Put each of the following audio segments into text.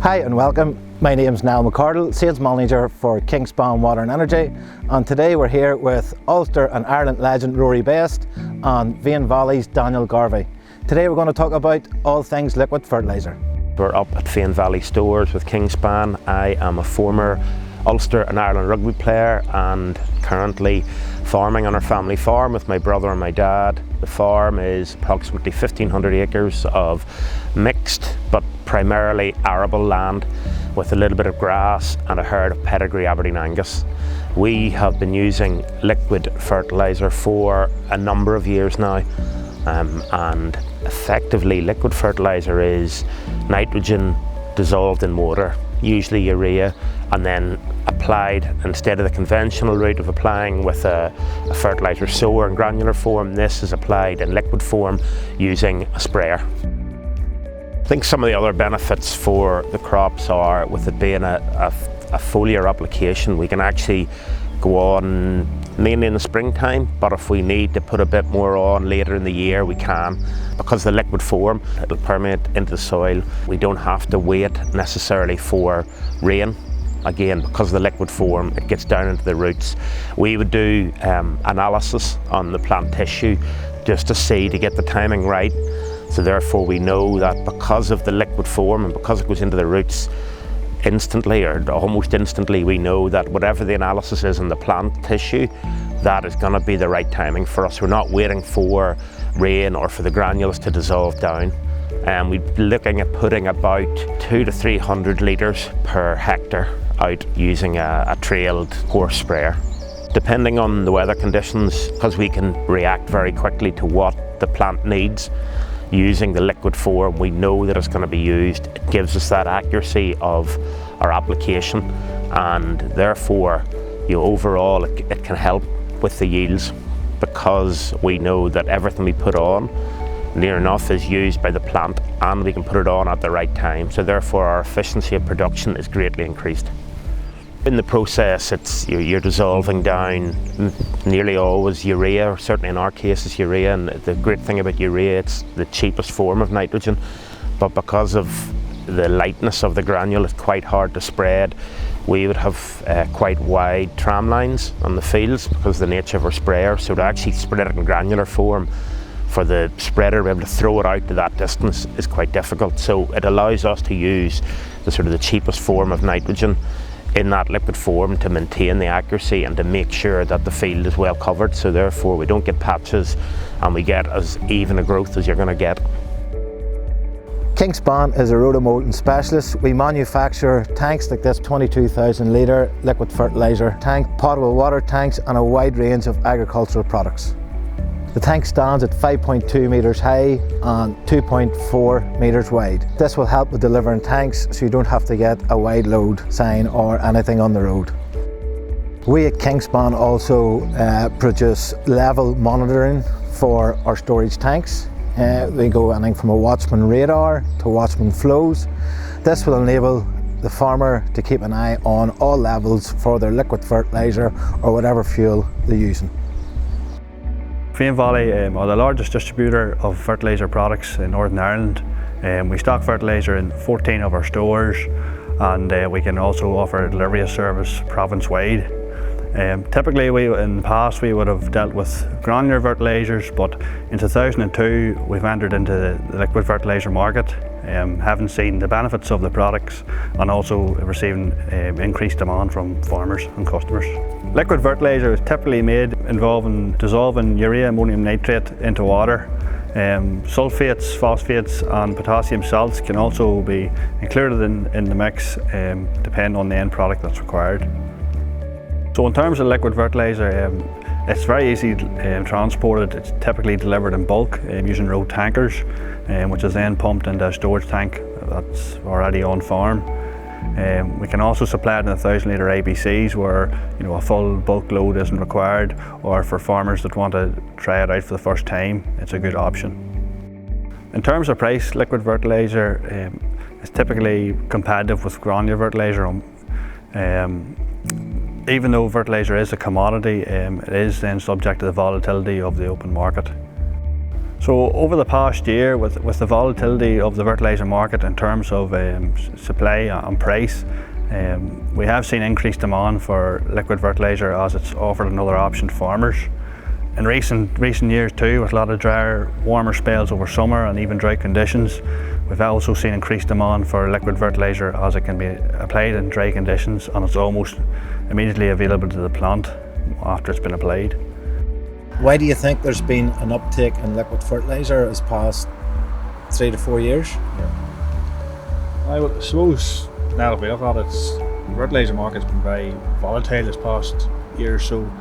Hi and welcome. My name is Niall McArdle, Sales Manager for Kingspan Water and Energy, and today we're here with Ulster and Ireland legend Rory and Fane Valley's Daniel Garvey. Today we're going to talk about all things liquid fertiliser. We're up at Fane Valley stores with Kingspan. I am a former Ulster and Ireland rugby player and currently farming on our family farm with my brother and my dad. The farm is approximately 1,500 acres of mixed but primarily arable land with a little bit of grass and a herd of pedigree Aberdeen Angus. We have been using liquid fertiliser for a number of years now, and effectively liquid fertiliser is nitrogen dissolved in water, usually urea, and then applied instead of the conventional route of applying with a fertiliser sower in granular form. This is applied in liquid form using a sprayer. I think some of the other benefits for the crops are, with it being a foliar application, we can actually go on mainly in the springtime, but if we need to put a bit more on later in the year, we can. Because the liquid form, it'll permeate into the soil. We don't have to wait necessarily for rain. Again, because of the liquid form, it gets down into the roots. We would do analysis on the plant tissue just to get the timing right. So therefore we know that because of the liquid form and because it goes into the roots instantly or almost instantly, we know that whatever the analysis is in the plant tissue, that is going to be the right timing for us. We're not waiting for rain or for the granules to dissolve down. And we'd be looking at putting about 200 to 300 litres per hectare out using a trailed horse sprayer. Depending on the weather conditions, because we can react very quickly to what the plant needs, using the liquid form, we know that it's going to be used. It gives us that accuracy of our application, and therefore, overall it can help with the yields, because we know that everything we put on near enough is used by the plant and we can put it on at the right time. So therefore our efficiency of production is greatly increased. In the process, you're dissolving down nearly always urea, or certainly in our case it's urea, and the great thing about urea, it's the cheapest form of nitrogen, but because of the lightness of the granule, it's quite hard to spread. We would have quite wide tram lines on the fields because of the nature of our sprayer, so to actually spread it in granular form for the spreader to be able to throw it out to that distance is quite difficult. So it allows us to use the cheapest form of nitrogen in that liquid form to maintain the accuracy and to make sure that the field is well covered, so therefore we don't get patches and we get as even a growth as you're going to get. Kingspan is a rotomolding specialist. We manufacture tanks like this 22,000 litre liquid fertiliser tank, potable water tanks and a wide range of agricultural products. The tank stands at 5.2 metres high and 2.4 metres wide. This will help with delivering tanks so you don't have to get a wide load sign or anything on the road. We at Kingspan also produce level monitoring for our storage tanks. We go anything from a Watchman radar to Watchman flows. This will enable the farmer to keep an eye on all levels for their liquid fertiliser or whatever fuel they're using. Fane Valley are the largest distributor of fertiliser products in Northern Ireland. We stock fertiliser in 14 of our stores, and we can also offer a delivery service province-wide. Typically in the past we would have dealt with granular fertilisers, but in 2002 we've entered into the liquid fertiliser market, having seen the benefits of the products and also receiving increased demand from farmers and customers. Liquid fertiliser is typically made involving dissolving urea ammonium nitrate into water. Sulfates, phosphates and potassium salts can also be included in the mix, depending on the end product that's required. So in terms of liquid fertiliser, it's very easy transported. It's typically delivered in bulk using road tankers, which is then pumped into a storage tank that's already on farm. We can also supply it in 1,000 litre ABCs where a full bulk load isn't required, or for farmers that want to try it out for the first time, it's a good option. In terms of price, liquid fertiliser is typically competitive with granular fertiliser. Even though fertiliser is a commodity, it is then subject to the volatility of the open market. So over the past year, with the volatility of the fertiliser market in terms of supply and price, we have seen increased demand for liquid fertiliser as it's offered another option to farmers. In recent years too, with a lot of drier, warmer spells over summer and even dry conditions, we've also seen increased demand for liquid fertiliser as it can be applied in dry conditions and it's almost immediately available to the plant after it's been applied. Why do you think there's been an uptake in liquid fertiliser as past 3 to 4 years? I suppose now that we look at it, the fertiliser market's been very volatile this past year or so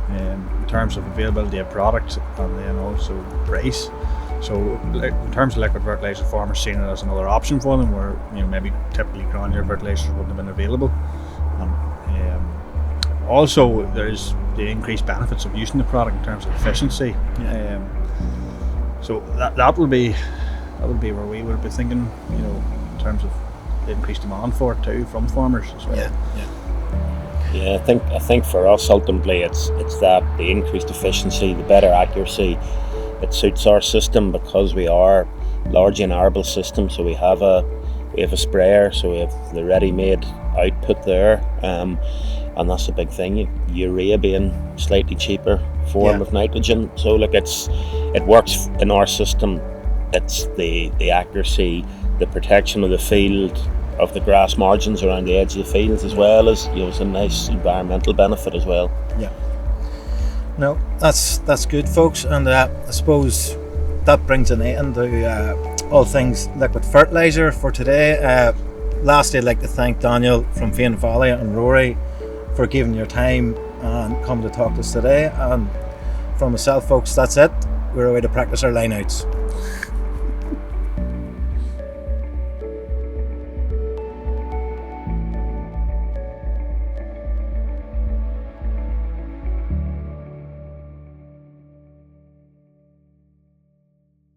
in terms of availability of product and then also price. So in terms of liquid fertiliser, farmers seen it as another option for them where maybe typically granular fertilisers wouldn't have been available. Also there's the increased benefits of using the product in terms of efficiency. So that will be where we would be thinking, in terms of the increased demand for it too from farmers as well. Yeah, I think for us ultimately it's that the increased efficiency, the better accuracy. It suits our system because we are largely an arable system, so we have a sprayer, so we have the ready-made output there, and that's a big thing. Urea being slightly cheaper form of nitrogen, so it works in our system. It's the accuracy, the protection of the field, of the grass margins around the edge of the fields, as well as it's a nice environmental benefit as well. Yeah. No, that's good, folks, and I suppose that brings an end to all things liquid fertiliser for today. Lastly, I'd like to thank Daniel from Fane Valley and Rory for giving your time and coming to talk to us today. And from myself, folks, that's it. We're away to practice our line outs.